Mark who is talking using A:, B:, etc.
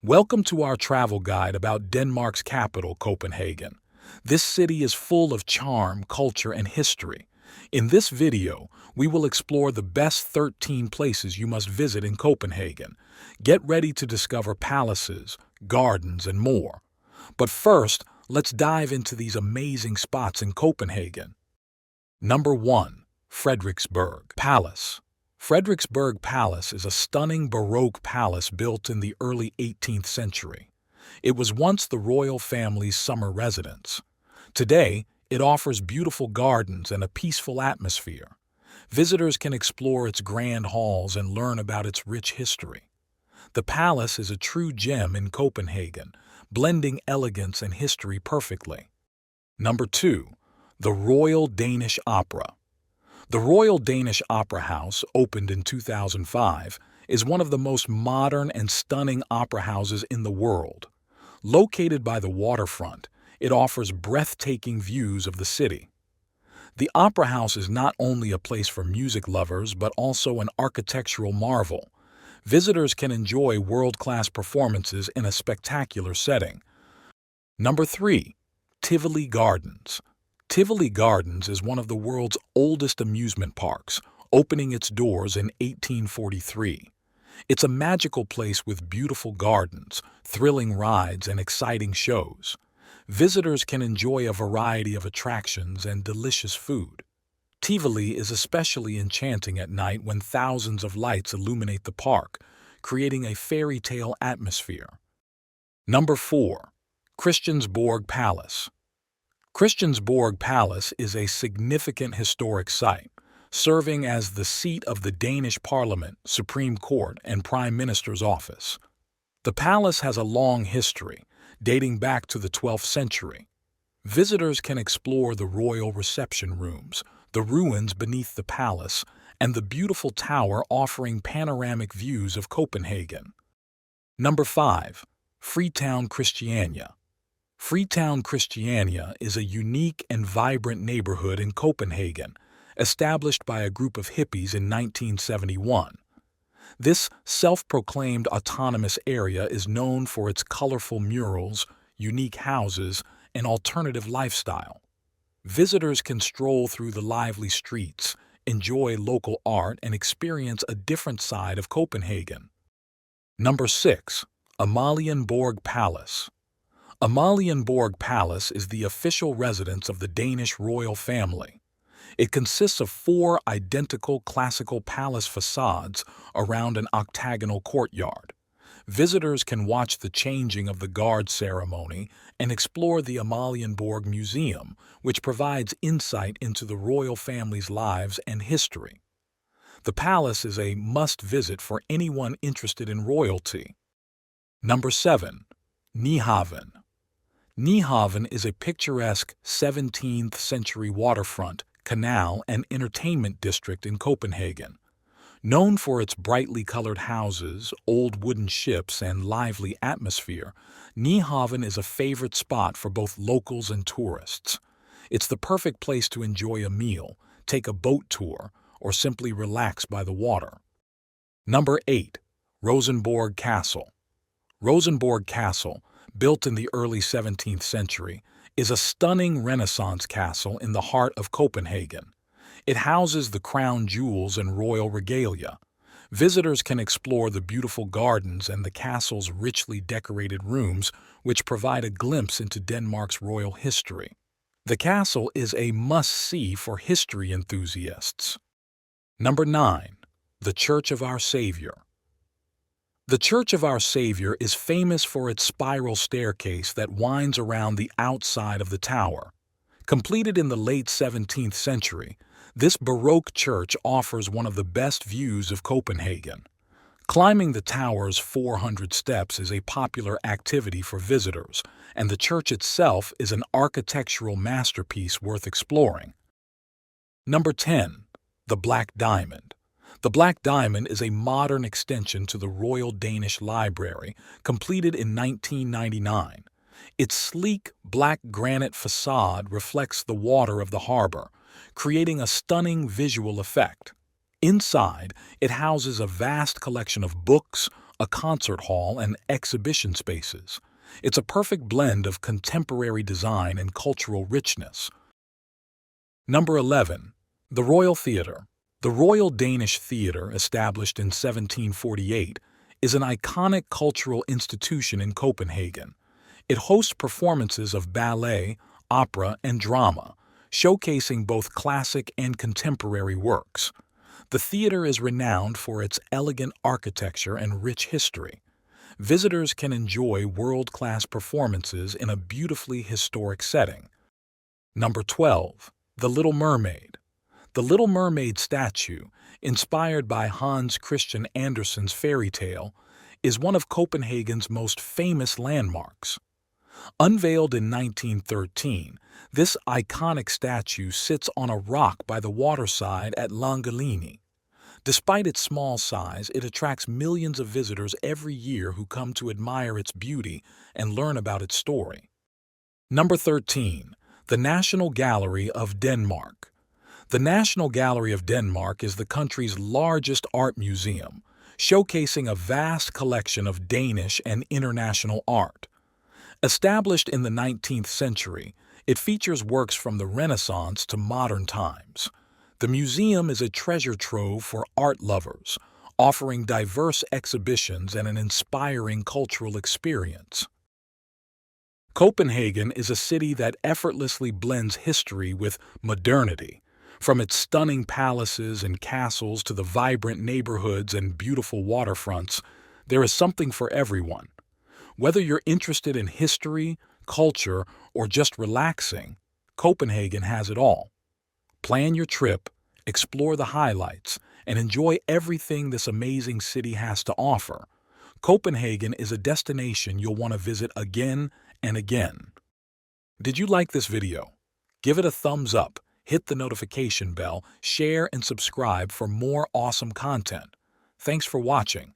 A: Welcome to our travel guide about Denmark's capital, Copenhagen. This city is full of charm, culture, and history. In this video, we will explore the best 13 places you must visit in Copenhagen. Get ready to discover palaces, gardens, and more. But first, let's dive into these amazing spots in Copenhagen. Number 1. Frederiksborg Palace. Frederiksborg Palace is a stunning Baroque palace built in the early 18th century. It was once the royal family's summer residence. Today, it offers beautiful gardens and a peaceful atmosphere. Visitors can explore its grand halls and learn about its rich history. The palace is a true gem in Copenhagen, blending elegance and history perfectly. Number 2. The Royal Danish Opera. The Royal Danish Opera House, opened in 2005, is one of the most modern and stunning opera houses in the world. Located by the waterfront, it offers breathtaking views of the city. The Opera House is not only a place for music lovers but also an architectural marvel. Visitors can enjoy world-class performances in a spectacular setting. Number 3. Tivoli Gardens. Tivoli Gardens is one of the world's oldest amusement parks, opening its doors in 1843. It's a magical place with beautiful gardens, thrilling rides, and exciting shows. Visitors can enjoy a variety of attractions and delicious food. Tivoli is especially enchanting at night when thousands of lights illuminate the park, creating a fairy tale atmosphere. Number 4. Christiansborg Palace. Christiansborg Palace is a significant historic site, serving as the seat of the Danish Parliament, Supreme Court, and Prime Minister's office. The palace has a long history, dating back to the 12th century. Visitors can explore the royal reception rooms, the ruins beneath the palace, and the beautiful tower offering panoramic views of Copenhagen. Number 5. Freetown Christiania. Freetown Christiania is a unique and vibrant neighborhood in Copenhagen, established by a group of hippies in 1971. This self-proclaimed autonomous area is known for its colorful murals, unique houses, and alternative lifestyle. Visitors can stroll through the lively streets, enjoy local art, and experience a different side of Copenhagen. Number 6. Amalienborg Palace. Amalienborg Palace is the official residence of the Danish royal family. It consists of 4 identical classical palace facades around an octagonal courtyard. Visitors can watch the changing of the guard ceremony and explore the Amalienborg Museum, which provides insight into the royal family's lives and history. The palace is a must-visit for anyone interested in royalty. Number 7. Nyhavn. Nyhavn is a picturesque 17th-century waterfront, canal, and entertainment district in Copenhagen. Known for its brightly colored houses, old wooden ships, and lively atmosphere, Nyhavn is a favorite spot for both locals and tourists. It's the perfect place to enjoy a meal, take a boat tour, or simply relax by the water. Number 8. Rosenborg Castle. Rosenborg Castle, built in the early 17th century, is a stunning Renaissance castle in the heart of Copenhagen. It houses the crown jewels and royal regalia. Visitors can explore the beautiful gardens and the castle's richly decorated rooms, which provide a glimpse into Denmark's royal history. The castle is a must-see for history enthusiasts. Number 9. The Church of Our Savior. The Church of Our Savior is famous for its spiral staircase that winds around the outside of the tower. Completed in the late 17th century, this Baroque church offers one of the best views of Copenhagen. Climbing the tower's 400 steps is a popular activity for visitors, and the church itself is an architectural masterpiece worth exploring. Number 10. The Black Diamond. The Black Diamond is a modern extension to the Royal Danish Library, completed in 1999. Its sleek, black granite facade reflects the water of the harbor, creating a stunning visual effect. Inside, it houses a vast collection of books, a concert hall, and exhibition spaces. It's a perfect blend of contemporary design and cultural richness. Number 11. The Royal Theatre. The Royal Danish Theatre, established in 1748, is an iconic cultural institution in Copenhagen. It hosts performances of ballet, opera, and drama, showcasing both classic and contemporary works. The theater is renowned for its elegant architecture and rich history. Visitors can enjoy world-class performances in a beautifully historic setting. Number 12. The Little Mermaid. The Little Mermaid statue, inspired by Hans Christian Andersen's fairy tale, is one of Copenhagen's most famous landmarks. Unveiled in 1913, this iconic statue sits on a rock by the waterside at Langelinie. Despite its small size, it attracts millions of visitors every year who come to admire its beauty and learn about its story. Number 13. The National Gallery of Denmark. The National Gallery of Denmark is the country's largest art museum, showcasing a vast collection of Danish and international art. Established in the 19th century, it features works from the Renaissance to modern times. The museum is a treasure trove for art lovers, offering diverse exhibitions and an inspiring cultural experience. Copenhagen is a city that effortlessly blends history with modernity. From its stunning palaces and castles to the vibrant neighborhoods and beautiful waterfronts, there is something for everyone. Whether you're interested in history, culture, or just relaxing, Copenhagen has it all. Plan your trip, explore the highlights, and enjoy everything this amazing city has to offer. Copenhagen is a destination you'll want to visit again and again. Did you like this video? Give it a thumbs up, hit the notification bell, share and subscribe for more awesome content. Thanks for watching.